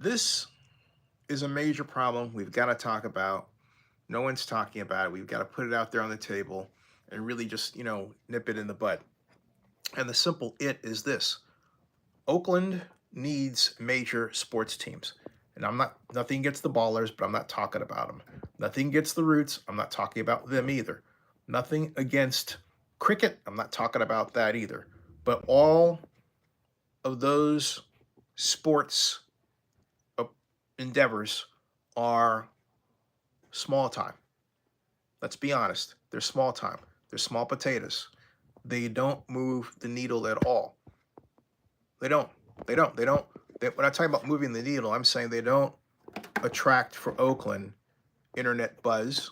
This is a major problem we've got to talk about. No one's talking about it. We've got to put it out there on the table and really just, nip it in the bud. And the simple it is this: Oakland needs major sports teams. And I'm not, nothing against the Ballers, but I'm not talking about them. Nothing against the Roots. I'm not talking about them either. Nothing against cricket. I'm not talking about that either. But all of those sports endeavors are small time. Let's be honest. They're small time. They're small potatoes. They don't move the needle at all. They don't. They don't. When I talk about moving the needle, I'm saying they don't attract for Oakland internet buzz.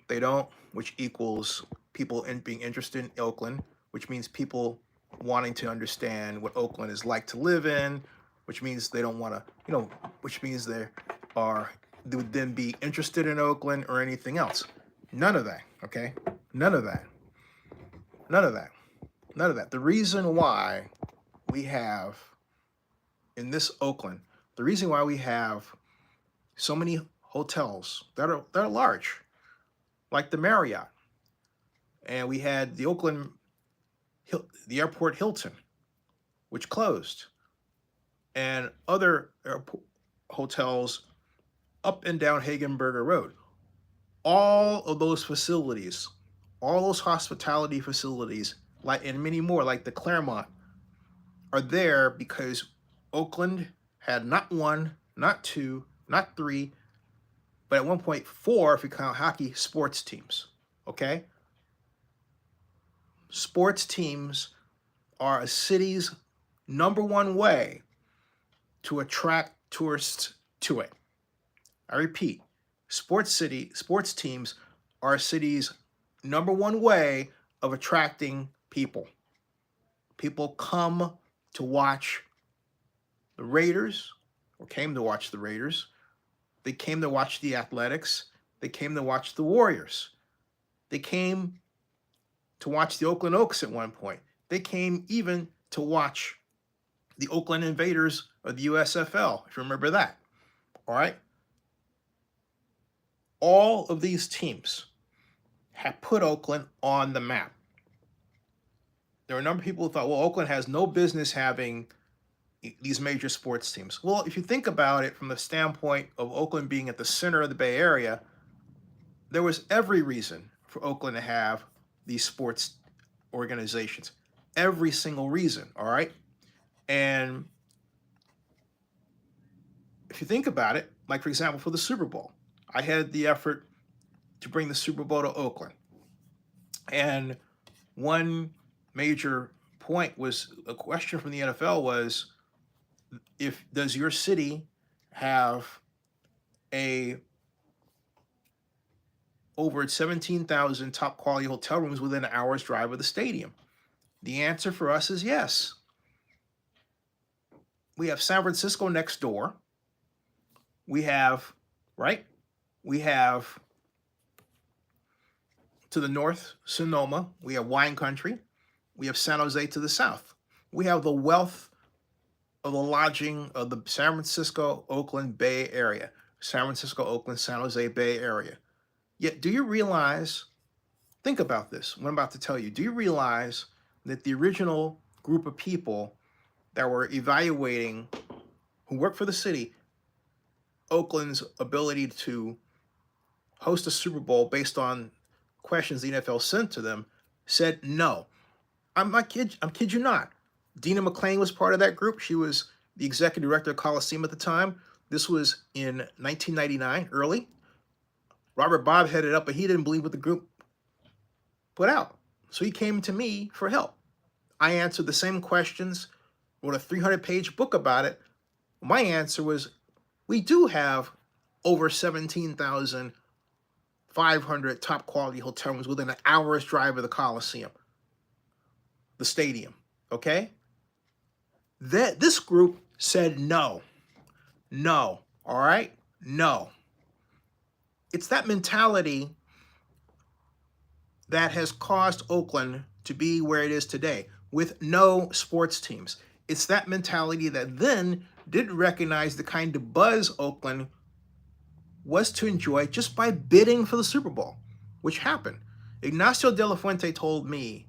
They don't, which equals people being interested in Oakland, which means people wanting to understand what Oakland is like to live in, which means they don't want to, which means they would then be interested in Oakland or anything else. None of that, okay? None of that. None of that. None of that. The reason why we have in this Oakland, the reason why we have so many hotels that are large, like the Marriott, and we had the the airport Hilton, which closed, and other hotels up and down Hagenberger Road. All of those facilities, all those hospitality facilities, like and many more, like the Claremont, are there because Oakland had not one, not two, not three, but at one point four, if you count hockey, sports teams. Okay? Sports teams are a city's number one way to attract tourists to it. I repeat, sports teams are a city's number one way of attracting people. People come to watch the Raiders, or came to watch the Raiders. They came to watch the Athletics. They came to watch the Warriors. They came to watch the Oakland Oaks at one point. They came even to watch the Oakland Invaders of the USFL, if you remember that. All right? All of these teams have put Oakland on the map. There are a number of people who thought, well, Oakland has no business having these major sports teams. Well, if you think about it from the standpoint of Oakland being at the center of the Bay Area, there was every reason for Oakland to have these sports organizations. Every single reason, all right? And if you think about it, like for example, for the Super Bowl, I had the effort to bring the Super Bowl to Oakland. And one major point was a question from the NFL was, does your city have a over 17,000 top quality hotel rooms within an hour's drive of the stadium? The answer for us is yes. We have San Francisco next door. We have, right? We have to the north, Sonoma. We have wine country. We have San Jose to the south. We have the wealth of the lodging of the San Francisco, Oakland Bay Area. San Francisco, Oakland, San Jose Bay Area. Yet, do you realize, think about this, what I'm about to tell you. Do you realize that the original group of people that were evaluating, who worked for the city, Oakland's ability to host a Super Bowl based on questions the NFL sent to them, said no. I'm kid you not. Dina McClain was part of that group. She was the executive director of Coliseum at the time. This was in 1999, early. Robert Bob headed up, but he didn't believe what the group put out. So he came to me for help. I answered the same questions, wrote a 300-page book about it. My answer was, we do have over 17,500 top quality hotel rooms within an hour's drive of the Coliseum, the stadium, okay? This group said no. No, all right? No. It's that mentality that has caused Oakland to be where it is today with no sports teams. It's that mentality that then didn't recognize the kind of buzz Oakland was to enjoy just by bidding for the Super Bowl, which happened. Ignacio De La Fuente told me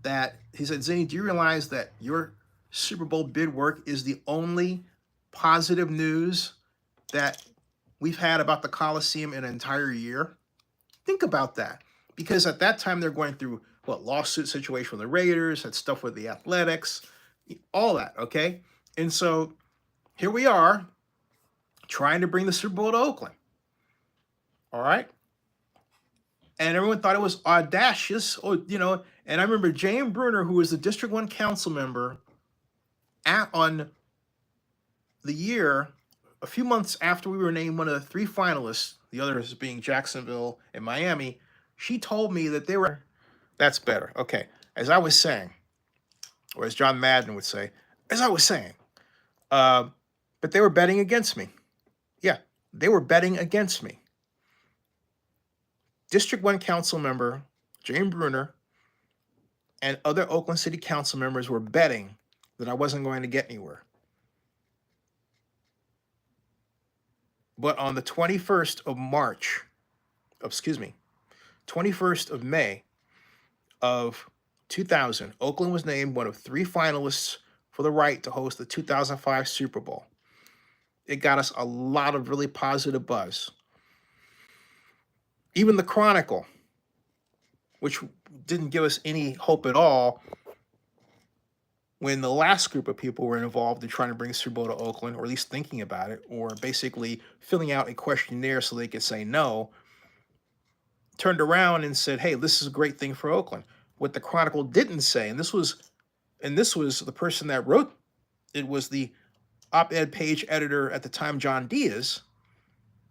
that, he said, Zennie, do you realize that your Super Bowl bid work is the only positive news that we've had about the Coliseum in an entire year? Think about that. Because at that time, they're going through, what, lawsuit situation with the Raiders, had stuff with the Athletics, all that, okay? And so here we are trying to bring the Super Bowl to Oakland. All right? And everyone thought it was audacious, and I remember Jane Bruner, who was the District 1 council member on the year, a few months after we were named one of the 3 finalists, the others being Jacksonville and Miami, she told me that they were, that's better, okay, as I was saying, or as John Madden would say, as I was saying, but they were betting against me. Yeah, they were betting against me. District 1 council member Jane Bruner and other Oakland City council members were betting that I wasn't going to get anywhere. But on the 21st of May of 2000, Oakland was named one of 3 finalists for the right to host the 2005 Super Bowl. It got us a lot of really positive buzz. Even the Chronicle, which didn't give us any hope at all when the last group of people were involved in trying to bring Super Bowl to Oakland, or at least thinking about it, or basically filling out a questionnaire so they could say no, turned around and said, hey, this is a great thing for Oakland. What the Chronicle didn't say, and this was the person that wrote, it was the op-ed page editor at the time, John Diaz.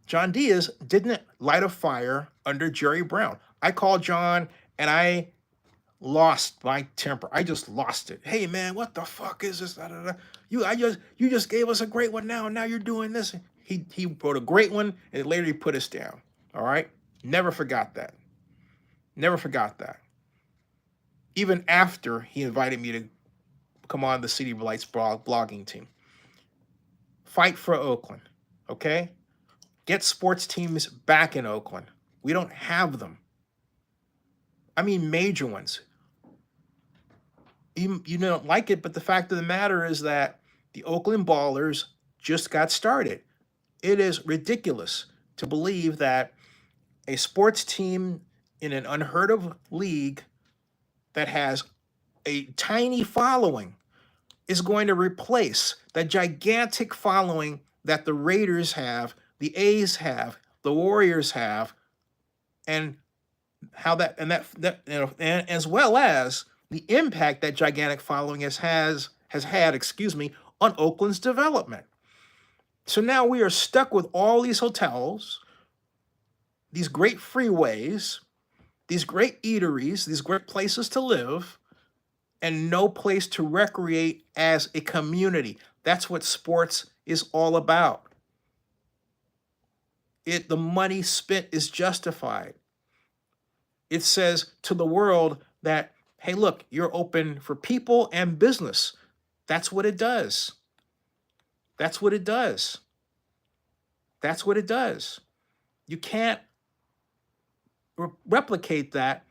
John Diaz didn't light a fire under Jerry Brown. I called John and I lost my temper. I just lost it. Hey man, what the fuck is this? Da, da, da. You just gave us a great one now you're doing this. He wrote a great one and later he put us down. All right? Never forgot that. Never forgot that. Even after he invited me to come on the City of Lights blogging team. Fight for Oakland, okay? Get sports teams back in Oakland. We don't have them. I mean, major ones. You don't like it, but the fact of the matter is that the Oakland Ballers just got started. It is ridiculous to believe that a sports team in an unheard of league that has a tiny following is going to replace the gigantic following that the Raiders have, the A's have, the Warriors have, and how that and as well as the impact that gigantic following has had, on Oakland's development. So now we are stuck with all these hotels, these great freeways, these great eateries, these great places to live, and no place to recreate as a community. That's what sports is all about. The money spent is justified. It says to the world that, hey, look, you're open for people and business. That's what it does. That's what it does. That's what it does. You can't replicate that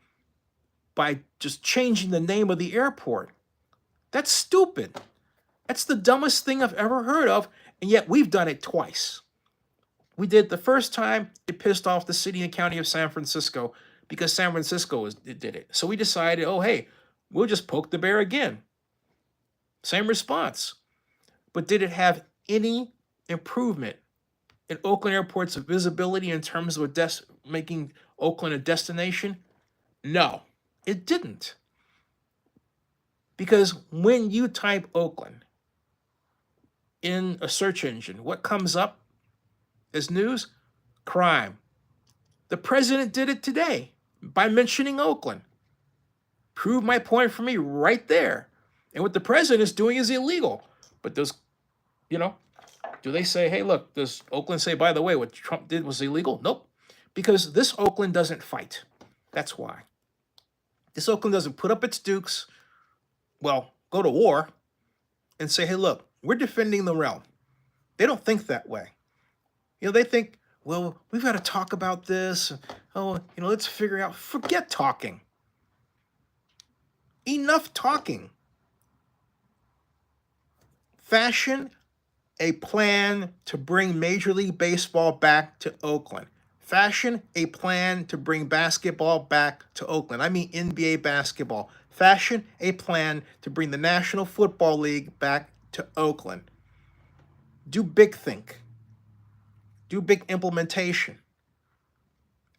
by just changing the name of the airport. That's stupid. That's the dumbest thing I've ever heard of, and yet we've done it twice. We did the first time, it pissed off the city and county of San Francisco because San Francisco did it. So we decided, oh, hey, we'll just poke the bear again. Same response. But did it have any improvement in Oakland Airport's visibility in terms of making Oakland a destination? No, it didn't. Because when you type Oakland in a search engine, what comes up as news? Crime. The president did it today by mentioning Oakland. Prove my point for me right there. And what the president is doing is illegal. But do they say, hey, look, does Oakland say, by the way, what Trump did was illegal? Nope. Because this Oakland doesn't fight. That's why. This Oakland doesn't put up its dukes, go to war, and say, hey, look, we're defending the realm. They don't think that way. They think, well, we've got to talk about this. Oh, let's figure out. Forget talking. Enough talking. Fashion a plan to bring Major League Baseball back to Oakland. Fashion a plan to bring basketball back to Oakland. I mean NBA basketball. Fashion a plan to bring the National Football League back to Oakland. Do big think. Do big implementation.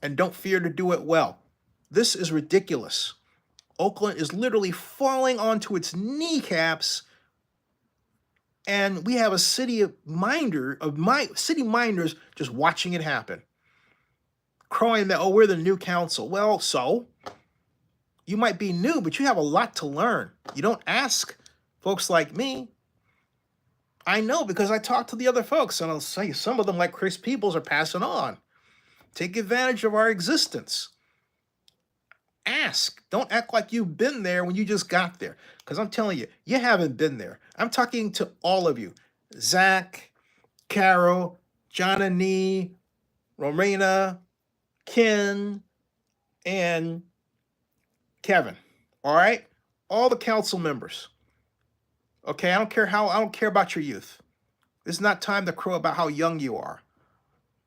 And don't fear to do it well. This is ridiculous. Oakland is literally falling onto its kneecaps, and we have a city minders just watching it happen, crowing that, oh, we're the new council. Well, so you might be new, but you have a lot to learn. You don't ask folks like me. I know because I talk to the other folks, and I'll say some of them, like Chris Peoples, are passing on. Take advantage of our existence. Ask. Don't act like you've been there when you just got there. Because I'm telling you, you haven't been there. I'm talking to all of you. Zach, Carol, Johnny, Romina, Ken, and Kevin. All right? All the council members. Okay, I don't care about your youth. It's not time to crow about how young you are.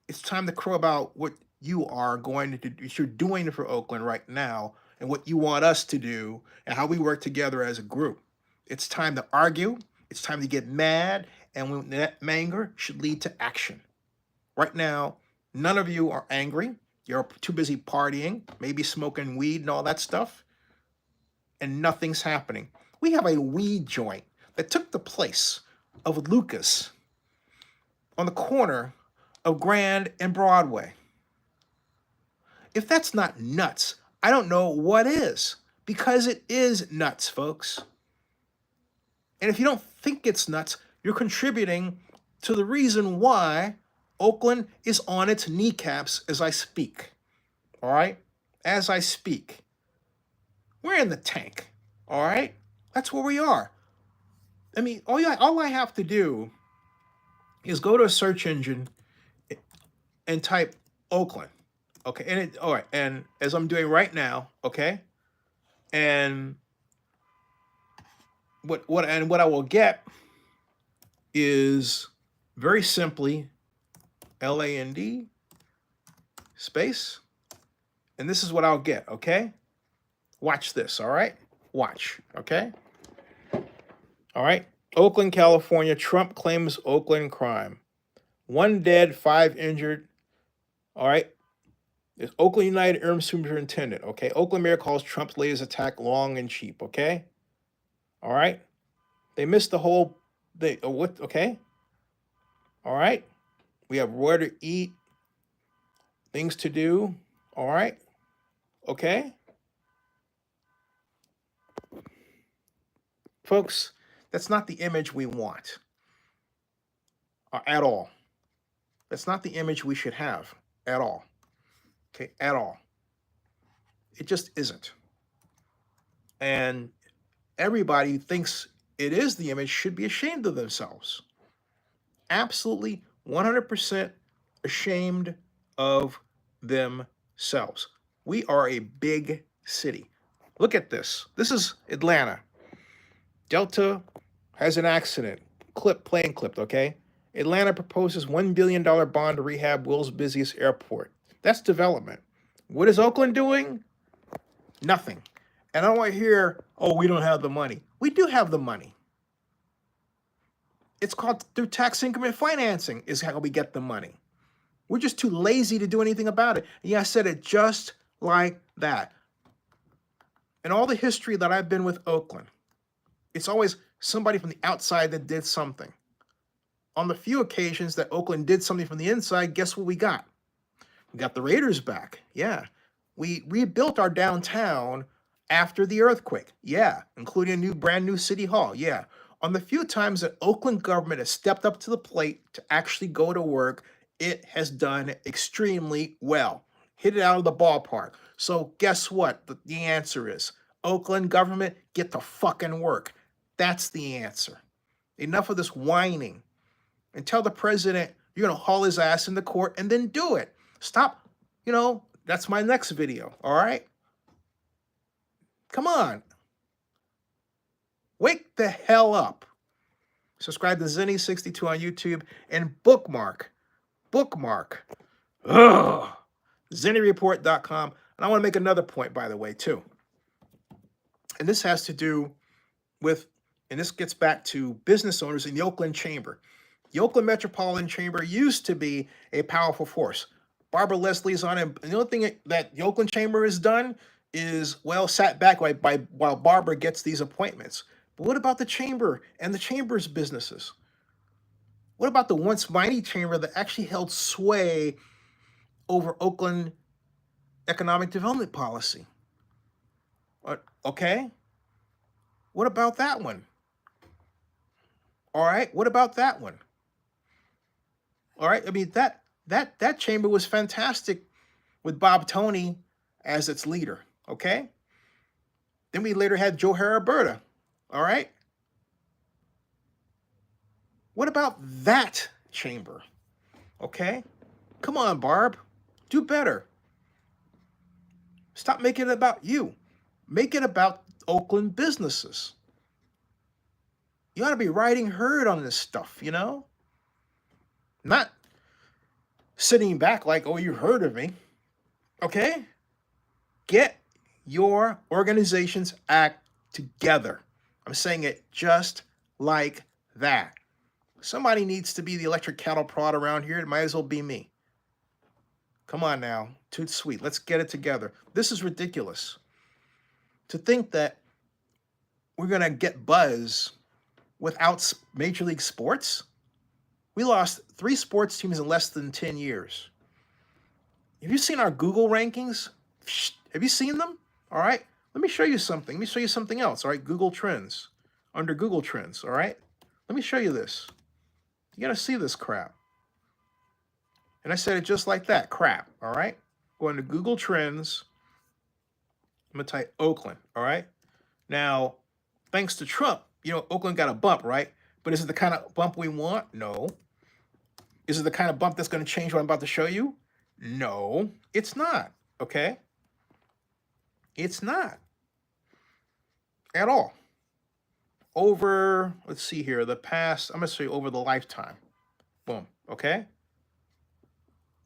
It's time to crow about what you are going to do, what you're doing for Oakland right now, and what you want us to do, and how we work together as a group. It's time to argue. It's time to get mad, and when that anger should lead to action. Right now, none of you are angry. You're too busy partying, maybe smoking weed and all that stuff, and nothing's happening. We have a weed joint that took the place of Lucas on the corner of Grand and Broadway. If that's not nuts, I don't know what is, because it is nuts, folks. And if you don't think it's nuts, you're contributing to the reason why Oakland is on its kneecaps as I speak. All right? As I speak. We're in the tank. All right? That's where we are. I mean, all I have to do is go to a search engine and type Oakland. Okay, all right, and as I'm doing right now, okay, and what I will get is very simply LAND space, and this is what I'll get. Okay, watch this. All right, watch. Okay, all right. Oakland, California. Trump claims Oakland crime. 1 dead, 5 injured. All right. There's Oakland United Interim Superintendent. Okay. Oakland Mayor calls Trump's latest attack long and cheap. Okay. All right. They missed the whole. What? Okay. All right. We have where to eat, things to do. All right. Okay. Folks, that's not the image we want at all. That's not the image we should have at all. Okay, at all. It just isn't. And everybody who thinks it is the image should be ashamed of themselves. Absolutely 100% ashamed of themselves. We are a big city. Look at this. This is Atlanta. Delta has an accident. Plane clipped, okay? Atlanta proposes $1 billion bond to rehab world's busiest airport. That's development. What is Oakland doing? Nothing. And I don't want to hear, oh, we don't have the money. We do have the money. It's called through tax increment financing is how we get the money. We're just too lazy to do anything about it. And yeah, I said it just like that. In all the history that I've been with Oakland, it's always somebody from the outside that did something. On the few occasions that Oakland did something from the inside, guess what we got? We got the Raiders back. Yeah. We rebuilt our downtown after the earthquake. Yeah. Including a brand new city hall. Yeah. On the few times that Oakland government has stepped up to the plate to actually go to work, it has done extremely well. Hit it out of the ballpark. So guess what? The answer is Oakland government, get to fucking work. That's the answer. Enough of this whining. and tell the president you're going to haul his ass into court and then do it. Stop. That's my next video. All right. Come on. Wake the hell up. Subscribe to Zennie62 on YouTube and bookmark. ZennieReport.com. And I want to make another point, by the way, too. And this has to do with, and this gets back to business owners in the Oakland Chamber. The Oakland Metropolitan Chamber used to be a powerful force. Barbara Leslie's on it. And the only thing that the Oakland Chamber has done is, well, sat back while Barbara gets these appointments. But what about the chamber and the chamber's businesses? What about the once mighty chamber that actually held sway over Oakland economic development policy? Okay. What about that one? All right. What about that one? All right. I mean, that chamber was fantastic with Bob Toney as its leader. Okay. Then we later had Joe Haraberta. All right. What about that chamber? Okay. Come on, Barb. Do better. Stop making it about you. Make it about Oakland businesses. You ought to be riding herd on this stuff, Not sitting back like, oh, you heard of me. Okay? Get your organization's act together. I'm saying it just like that. Somebody needs to be the electric cattle prod around here. It might as well be me. Come on now. Toot sweet. Let's get it together. This is ridiculous. To think that we're going to get buzz without Major League Sports? We lost 3 sports teams in less than 10 years. Have you seen our Google rankings? Have you seen them? All right. Let me show you something. Let me show you something else. All right. Google Trends. Under Google Trends. All right. Let me show you this. You got to see this crap. And I said it just like that. Crap. All right. Go into Google Trends. I'm going to type Oakland. All right. Now, thanks to Trump, Oakland got a bump, right? But is it the kind of bump we want? No. Is it the kind of bump that's going to change what I'm about to show you? No, it's not. Okay. It's not. At all. Over, let's see here, the past, I'm going to say over the lifetime. Boom. Okay.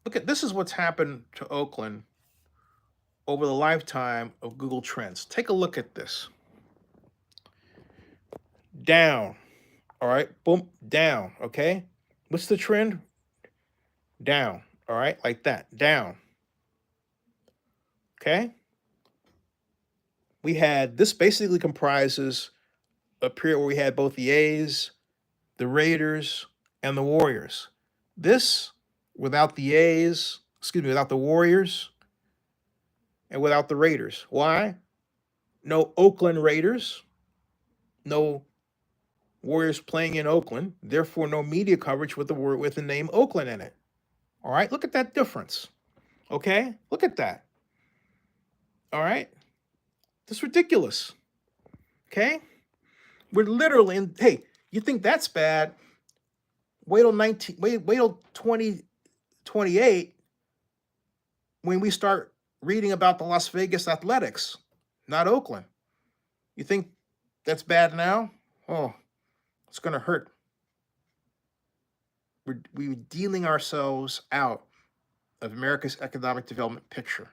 Look at, this is what's happened to Oakland over the lifetime of Google Trends. Take a look at this. Down. All right. Boom. Down. Okay. What's the trend? Down. All right. Like that. Down. Okay. We had, this basically comprises a period where we had both the A's, the Raiders, and the Warriors. This, without the A's, without the Warriors, and without the Raiders. Why? No Oakland Raiders, no Warriors playing in Oakland, therefore no media coverage with the name Oakland in it. All right, look at that difference. Okay, look at that. All right, that's ridiculous. Okay, we're literally in. Hey, you think that's bad? Wait till 2028 when we start reading about the Las Vegas Athletics, not Oakland. You think that's bad now? Oh, it's going to hurt. We're dealing ourselves out of America's economic development picture,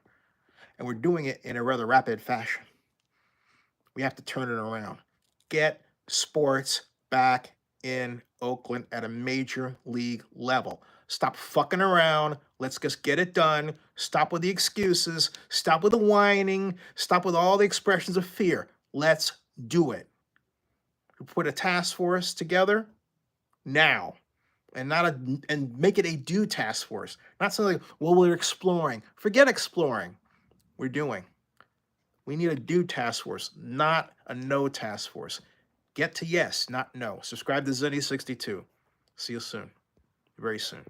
and we're doing it in a rather rapid fashion. We have to turn it around. Get sports back in Oakland at a major league level. Stop fucking around. Let's just get it done. Stop with the excuses. Stop with the whining. Stop with all the expressions of fear. Let's do it. We put a task force together now, and make it a do task force. Not something like, well, we're exploring. Forget exploring. We're doing. We need a do task force, not a no task force. Get to yes, not no. Subscribe to Zennie62. See you soon. Very soon.